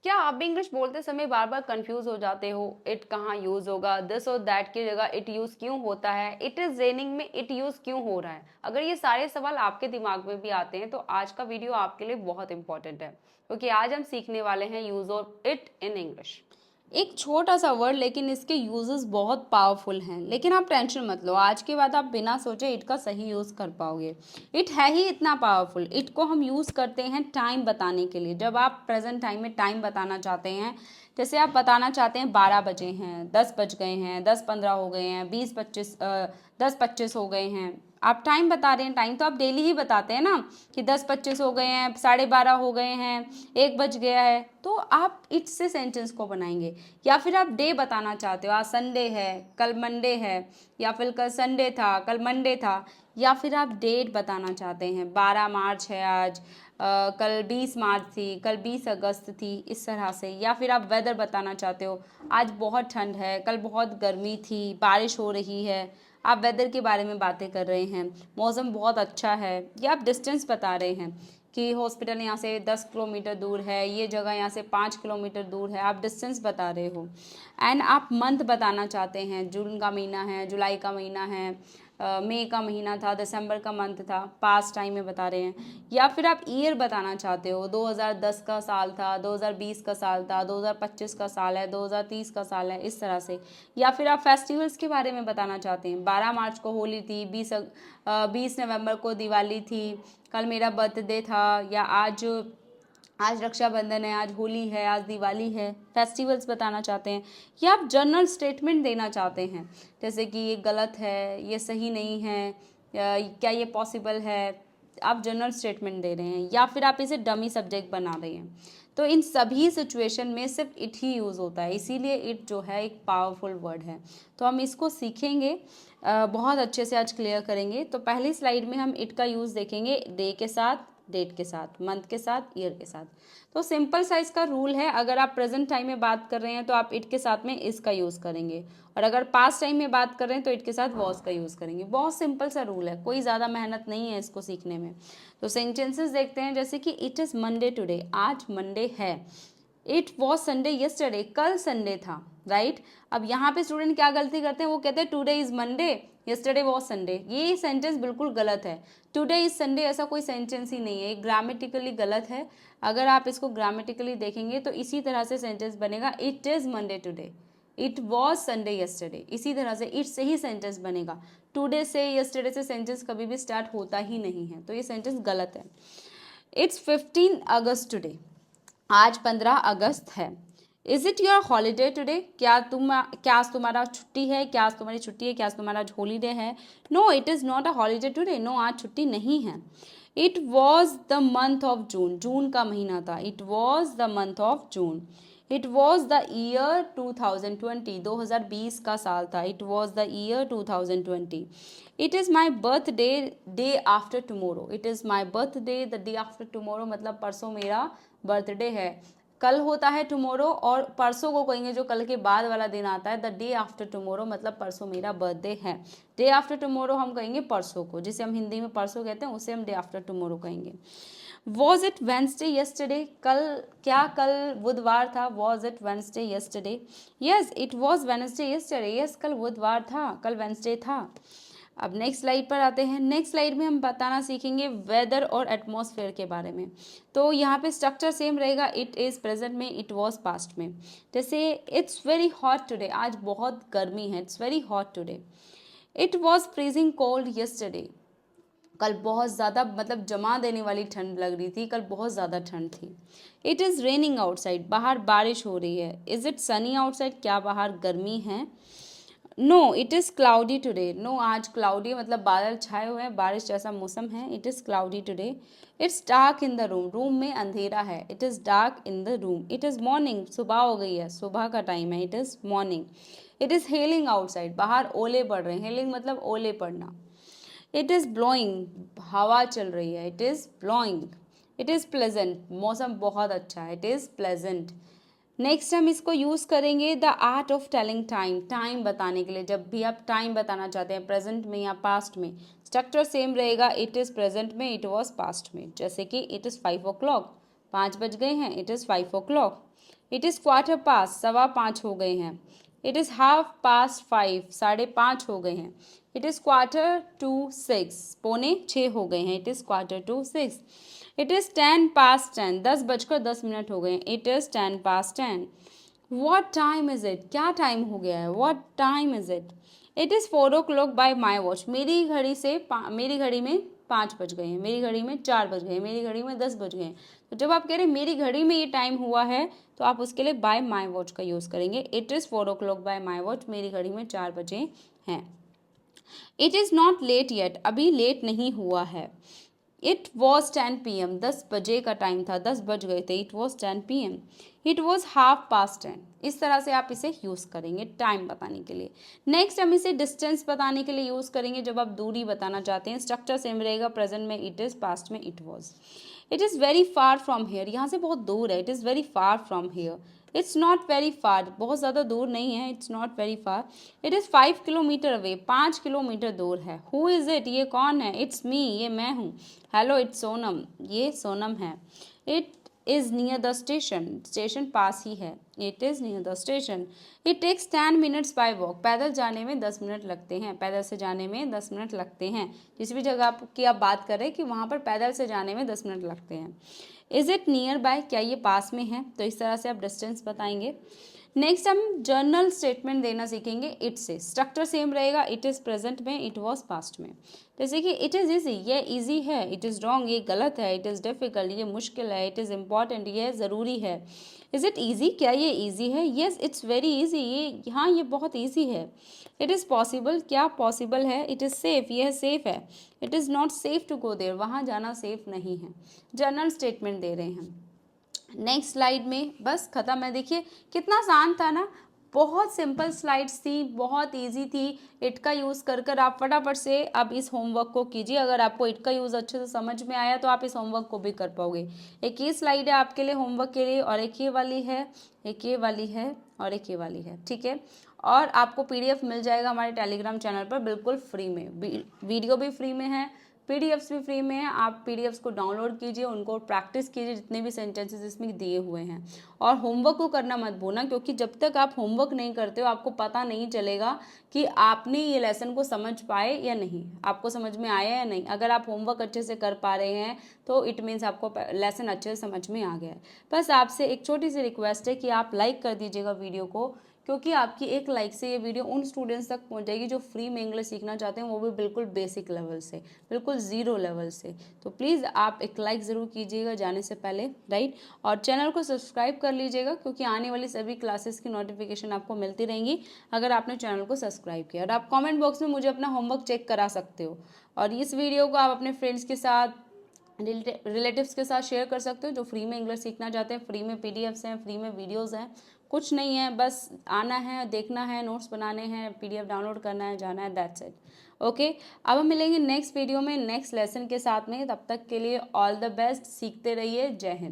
क्या आप भी इंग्लिश बोलते समय बार बार कंफ्यूज हो जाते हो? इट कहाँ यूज होगा, दिस और दैट की जगह इट यूज क्यों होता है, इट इज रेनिंग में इट यूज क्यों हो रहा है? अगर ये सारे सवाल आपके दिमाग में भी आते हैं तो आज का वीडियो आपके लिए बहुत इंपॉर्टेंट है, क्योंकि आज हम सीखने वाले हैं use of it in English. एक छोटा सा वर्ड लेकिन इसके यूजेस बहुत पावरफुल हैं। लेकिन आप टेंशन मत लो, आज के बाद आप बिना सोचे इट का सही यूज़ कर पाओगे। इट है ही इतना पावरफुल। इट को हम यूज़ करते हैं टाइम बताने के लिए। जब आप प्रेजेंट टाइम में टाइम बताना चाहते हैं, जैसे आप बताना चाहते हैं 12 बजे हैं, 10 बज गए हैं, 10:15 हो गए हैं, 10:25 हो गए हैं, आप टाइम बता रहे हैं। टाइम तो आप डेली ही बताते हैं ना कि 10:25 हो गए हैं, 12:30 हो गए हैं, 1 बज गया है, तो आप इट से सेंटेंस को बनाएंगे। या फिर आप डे बताना चाहते हो, आज संडे है, कल मंडे है, या फिर कल संडे था, कल मंडे था। या फिर आप डेट बताना चाहते हैं, 12 मार्च है आज, कल 20 मार्च थी, कल 20 अगस्त थी, इस तरह से। या फिर आप वेदर बताना चाहते हो, आज बहुत ठंड है, कल बहुत गर्मी थी, बारिश हो रही है, आप वेदर के बारे में बातें कर रहे हैं, मौसम बहुत अच्छा है। या आप डिस्टेंस बता रहे हैं कि हॉस्पिटल यहाँ से 10 किलोमीटर दूर है, ये जगह यहाँ से 5 किलोमीटर दूर है, आप डिस्टेंस बता रहे हो। एंड आप मंथ बताना चाहते हैं, जून का महीना है, जुलाई का महीना है, मई का महीना था, दिसंबर का मंथ था, पास्ट टाइम में बता रहे हैं। या फिर आप ईयर बताना चाहते हो, 2010 का साल था, 2020 का साल था, 2025 का साल है, 2030 का साल है, इस तरह से। या फिर आप फेस्टिवल्स के बारे में बताना चाहते हैं, 12 मार्च को होली थी, 20 नवंबर को दिवाली थी, कल मेरा बर्थडे था, या आज आज रक्षाबंधन है, आज होली है, आज दिवाली है, फेस्टिवल्स बताना चाहते हैं। या आप जनरल स्टेटमेंट देना चाहते हैं, जैसे कि ये गलत है, ये सही नहीं है, क्या ये पॉसिबल है, आप जनरल स्टेटमेंट दे रहे हैं। या फिर आप इसे डमी सब्जेक्ट बना रहे हैं। तो इन सभी सिचुएशन में सिर्फ इट ही यूज़ होता है, इसीलिए इट जो है एक पावरफुल वर्ड है। तो हम इसको सीखेंगे, बहुत अच्छे से आज क्लियर करेंगे। तो पहली स्लाइड में हम इट का यूज़ देखेंगे, डे के साथ, डेट के साथ, मंथ के साथ, ईयर के साथ। तो सिंपल सा इसका रूल है, अगर आप प्रेजेंट टाइम में बात कर रहे हैं तो आप इट के साथ में इसका यूज़ करेंगे, और अगर पास्ट टाइम में बात कर रहे हैं तो इट के साथ वॉज का यूज़ करेंगे। बहुत सिंपल सा रूल है, कोई ज़्यादा मेहनत नहीं है इसको सीखने में। तो सेंटेंसेस देखते हैं, जैसे कि इट इज़ मंडे टुडे, आज मंडे है। इट वॉज संडे येस्टरडे, कल संडे था, राइट। अब यहाँ पे स्टूडेंट क्या गलती करते हैं, वो कहते हैं today is Monday, yesterday was Sunday. ये सेंटेंस बिल्कुल गलत है। टुडे इज संडे ऐसा कोई सेंटेंस ही नहीं है, ये ग्रामेटिकली गलत है। अगर आप इसको ग्रामेटिकली देखेंगे तो इसी तरह से सेंटेंस बनेगा, it is Monday today, it was Sunday yesterday, इसी तरह से इट से ही सेंटेंस बनेगा। टुडे से, येस्टरडे से सेंटेंस कभी भी स्टार्ट होता ही नहीं है, तो ये सेंटेंस गलत है। इट्स 15 अगस्त टुडे, आज 15 अगस्त है। Is it your holiday today, क्या आज तुम्हारा छुट्टी है, क्या आज तुम्हारी छुट्टी है, क्या आज तुम्हारा हॉलीडे है। No it is not a holiday today, no आज छुट्टी नहीं है। It was the month of June, जून का महीना था, it was the month of June. It was the year 2020, 2020 का साल था, it was the year 2020। It is my birthday, day after tomorrow, it is my birthday the day after tomorrow, मतलब परसों मेरा birthday है। कल होता है टुमारो, और परसों को कहेंगे जो कल के बाद वाला दिन आता है, द डे आफ्टर टुमारो, मतलब परसों मेरा बर्थडे है। डे आफ्टर टुमारो हम कहेंगे परसों को, जिसे हम हिंदी में परसों कहते हैं, उसे हम डे आफ्टर टुमारो कहेंगे। वॉज इट वेंसडे येस्टरडे, क्या कल बुधवार था, was it Wednesday yesterday, yes it was Wednesday yesterday, yes कल बुधवार था, कल वेंसडे था। अब नेक्स्ट स्लाइड पर आते हैं। नेक्स्ट स्लाइड में हम बताना सीखेंगे वेदर और एटमॉस्फेयर के बारे में। तो यहाँ पे स्ट्रक्चर सेम रहेगा, इट इज़ प्रेजेंट में, इट वॉज पास्ट में। जैसे इट्स वेरी हॉट टुडे, आज बहुत गर्मी है, it's very hot today. It was freezing cold yesterday, कल बहुत ज़्यादा, मतलब जमा देने वाली ठंड लग रही थी, कल बहुत ज़्यादा ठंड थी। इट इज़ रेनिंग आउटसाइड, बाहर बारिश हो रही है। इज़ इट सनी आउटसाइड, क्या बाहर गर्मी है। No it is cloudy today, no आज क्लाउडी मतलब बादल छाए हुए हैं, बारिश जैसा मौसम है। It is cloudy today. It's dark in the room, room में अंधेरा है, it is dark in the room. It is morning, सुबह हो गई है, सुबह का टाइम है, it is morning. It is hailing outside, बाहर ओले पड़ रहे हैं, हेलिंग मतलब ओले पड़ना। इट इज़ ब्लोइंग, हवा चल रही है, it is blowing. It is pleasant, मौसम बहुत अच्छा है, इट इज़ प्लेजेंट। नेक्स्ट हम इसको यूज़ करेंगे, the art of telling time, time बताने के लिए। जब भी आप टाइम बताना चाहते हैं प्रेजेंट में या पास्ट में, स्ट्रक्चर सेम रहेगा, इट इज़ प्रेजेंट में, इट वॉज पास्ट में। जैसे कि इट इज़ 5 o'clock, 5 बज गए हैं, it is 5 o'clock. It is quarter past, 5:15 हो गए हैं. इट इज़ 5:30, 5:30 हो गए हैं. इट इज़ 5:45, 5:45 हो गए हैं. It is 5:45. इट इज़ 10:10, 10:10 हो गए हैं. It is 10:10. What time is it? क्या टाइम हो गया है? What time is it? It is 4 o'clock by my watch. मेरी घड़ी में 5 बज गए हैं, मेरी घड़ी में 4 बज गए हैं, मेरी घड़ी में 10 बज गए हैं. तो जब आप कह रहे हैं मेरी घड़ी में ये टाइम हुआ है, तो आप उसके लिए by my watch का यूज़ करेंगे. It is 4 o'clock by my watch. मेरी घड़ी में 4 बजे हैं. It is not late yet. अभी लेट नहीं हुआ है. It was 10 p.m. 10 बजे का टाइम था, 10 बज गए थे. It was 10 p.m. It was 10:30. इस तरह से आप इसे यूज़ करेंगे टाइम बताने के लिए. नेक्स्ट हम इसे डिस्टेंस बताने के लिए यूज़ करेंगे जब आप दूरी बताना चाहते हैं. स्ट्रक्चर सेम रहेगा. प्रेजेंट में इट इज़, पास्ट में it was. It is very far from here. यहाँ से बहुत दूर है. It is very far from here. It's not very far, बहुत ज़्यादा दूर नहीं है. It's not very far. It is 5 kilometre away, 5 kilometre दूर है. हु इज़ इट, ये कौन है? इट्स मी, ये मैं हूँ. हेलो, इट्स सोनम, ये सोनम है. It is near the station, station पास ही है. It is near the station. It takes 10 minutes by walk. पैदल जाने में 10 मिनट लगते हैं. पैदल से जाने में 10 मिनट लगते हैं. जिस भी जगह की आप बात कर रहे हैं कि वहाँ पर पैदल से जाने में 10 मिनट लगते हैं. इज़ इट नियर बाय, क्या ये पास में है? तो इस तरह से आप डिस्टेंस बताएंगे. नेक्स्ट हम जर्नल स्टेटमेंट देना सीखेंगे. इट से स्ट्रक्चर सेम रहेगा. इट इज़ प्रेजेंट में, इट वॉज पास्ट में. जैसे कि इट इज़ ईजी, ये ईजी है. इट इज़ रॉन्ग, ये गलत है. इट इज़ डिफिकल्ट, ये मुश्किल है. इट इज़ इम्पॉर्टेंट, ये ज़रूरी है. इज़ इट ईजी, क्या ये ईजी है? येस, इट्स वेरी ईजी, ये हाँ ये बहुत ईजी है. इट इज़ पॉसिबल, क्या पॉसिबल है? इट इज़ सेफ, यह सेफ है. It is not safe to go there, वहाँ जाना सेफ नहीं है. जर्नल स्टेटमेंट दे रहे हैं. नेक्स्ट स्लाइड में बस खत्म है. देखिए कितना आसान था ना, बहुत सिंपल स्लाइड्स थी, बहुत इजी थी. इट का यूज़ कर कर आप फटाफट से अब इस होमवर्क को कीजिए. अगर आपको इट का यूज़ अच्छे से समझ में आया तो आप इस होमवर्क को भी कर पाओगे. एक ये स्लाइड है आपके लिए होमवर्क के लिए, और एक ये वाली है, एक ये वाली है, और एक ये वाली है. ठीक है. और आपको PDF मिल जाएगा हमारे टेलीग्राम चैनल पर बिल्कुल फ्री में. वीडियो भी फ्री में है, PDFs भी फ्री में है. आप PDFs को डाउनलोड कीजिए, उनको प्रैक्टिस कीजिए जितने भी सेंटेंसेस इसमें दिए हुए हैं. और होमवर्क को करना मत भूलना, क्योंकि जब तक आप होमवर्क नहीं करते हो आपको पता नहीं चलेगा कि आपने ये लेसन को समझ पाए या नहीं, आपको समझ में आया या नहीं. अगर आप होमवर्क अच्छे से कर पा रहे हैं तो इट मीन्स आपको लेसन अच्छे से समझ में आ गया है. बस आपसे एक छोटी सी रिक्वेस्ट है कि आप लाइक कर दीजिएगा वीडियो को, क्योंकि आपकी एक लाइक से ये वीडियो उन स्टूडेंट्स तक पहुंच जाएगी जो फ्री में इंग्लिश सीखना चाहते हैं, वो भी बिल्कुल बेसिक लेवल से, बिल्कुल ज़ीरो लेवल से. तो प्लीज़ आप एक लाइक ज़रूर कीजिएगा जाने से पहले, राइट. और चैनल को सब्सक्राइब कर लीजिएगा, क्योंकि आने वाली सभी क्लासेस की नोटिफिकेशन आपको मिलती रहेंगी अगर आपने चैनल को सब्सक्राइब किया. और आप कॉमेंट बॉक्स में मुझे अपना होमवर्क चेक करा सकते हो. और इस वीडियो को आप अपने फ्रेंड्स के साथ, रिलेटिव्स के साथ शेयर कर सकते हो जो फ्री में इंग्लिश सीखना चाहते हैं. फ्री में PDFs हैं, फ्री में वीडियोस हैं, कुछ नहीं है. बस आना है, देखना है, नोट्स बनाने हैं, PDF डाउनलोड करना है, जाना है. That's it. ओके. अब हम मिलेंगे नेक्स्ट वीडियो में नेक्स्ट लेसन के साथ में. तब तक के लिए ऑल द बेस्ट. सीखते रहिए. जय हिंद.